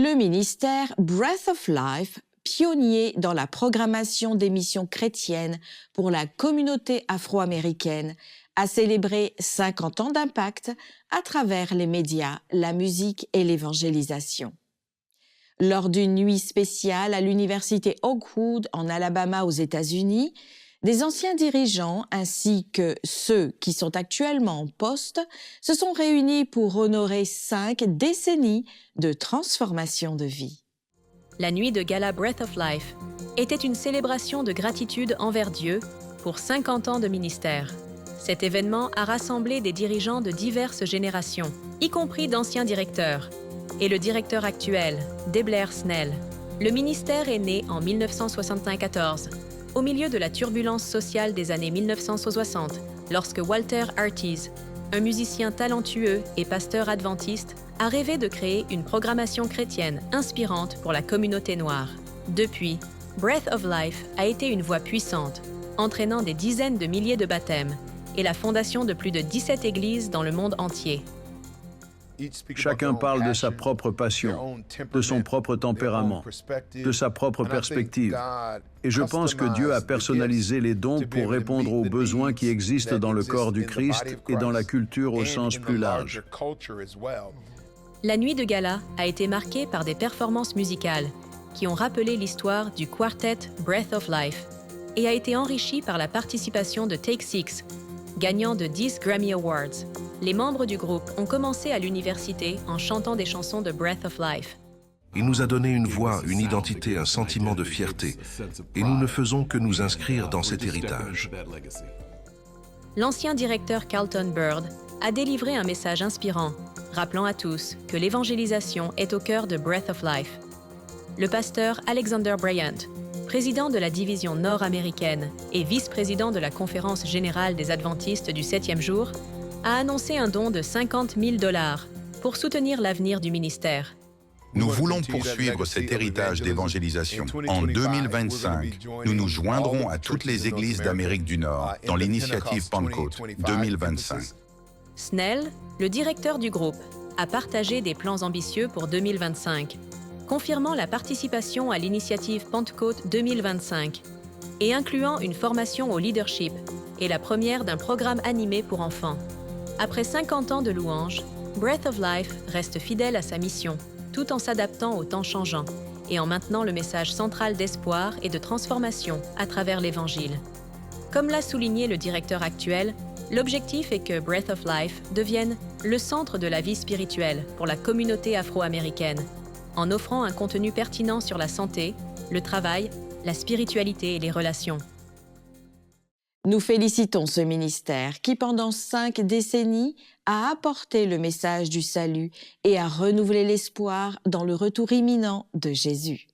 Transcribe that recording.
Le ministère Breath of Life, pionnier dans la programmation d'émissions chrétiennes pour la communauté afro-américaine, a célébré 50 ans d'impact à travers les médias, la musique et l'évangélisation. Lors d'une nuit spéciale à l'université Oakwood en Alabama aux États-Unis, des anciens dirigeants ainsi que ceux qui sont actuellement en poste se sont réunis pour honorer 5 décennies de transformation de vie. La nuit de gala Breath of Life était une célébration de gratitude envers Dieu pour 50 ans de ministère. Cet événement a rassemblé des dirigeants de diverses générations, y compris d'anciens directeurs, et le directeur actuel, DeBlair Snell. Le ministère est né en 1974, au milieu de la turbulence sociale des années 1960, lorsque Walter Artis, un musicien talentueux et pasteur adventiste, a rêvé de créer une programmation chrétienne inspirante pour la communauté noire. Depuis, Breath of Life a été une voix puissante, entraînant des dizaines de milliers de baptêmes et la fondation de plus de 17 églises dans le monde entier. Chacun parle de sa propre passion, de son propre tempérament, de sa propre perspective. Et je pense que Dieu a personnalisé les dons pour répondre aux besoins qui existent dans le corps du Christ et dans la culture au sens plus large. La nuit de gala a été marquée par des performances musicales qui ont rappelé l'histoire du quartet Breath of Life et a été enrichie par la participation de Take Six, gagnant de 10 Grammy Awards. Les membres du groupe ont commencé à l'université en chantant des chansons de Breath of Life. Il nous a donné une voix, une identité, un sentiment de fierté. Et nous ne faisons que nous inscrire dans cet héritage. L'ancien directeur Carlton Bird a délivré un message inspirant, rappelant à tous que l'évangélisation est au cœur de Breath of Life. Le pasteur Alexander Bryant, président de la division nord-américaine et vice-président de la Conférence générale des Adventistes du 7e jour, a annoncé un don de 50 000 $ pour soutenir l'avenir du ministère. Nous voulons poursuivre cet héritage d'évangélisation. En 2025, nous nous joindrons à toutes les églises d'Amérique du Nord dans l'initiative Pentecôte 2025. Snell, le directeur du groupe, a partagé des plans ambitieux pour 2025, confirmant la participation à l'initiative Pentecôte 2025 et incluant une formation au leadership et la première d'un programme animé pour enfants. Après 50 ans de louanges, Breath of Life reste fidèle à sa mission, tout en s'adaptant aux temps changeants et en maintenant le message central d'espoir et de transformation à travers l'Évangile. Comme l'a souligné le directeur actuel, l'objectif est que Breath of Life devienne le centre de la vie spirituelle pour la communauté afro-américaine, en offrant un contenu pertinent sur la santé, le travail, la spiritualité et les relations. Nous félicitons ce ministère qui, pendant 5 décennies, a apporté le message du salut et a renouvelé l'espoir dans le retour imminent de Jésus.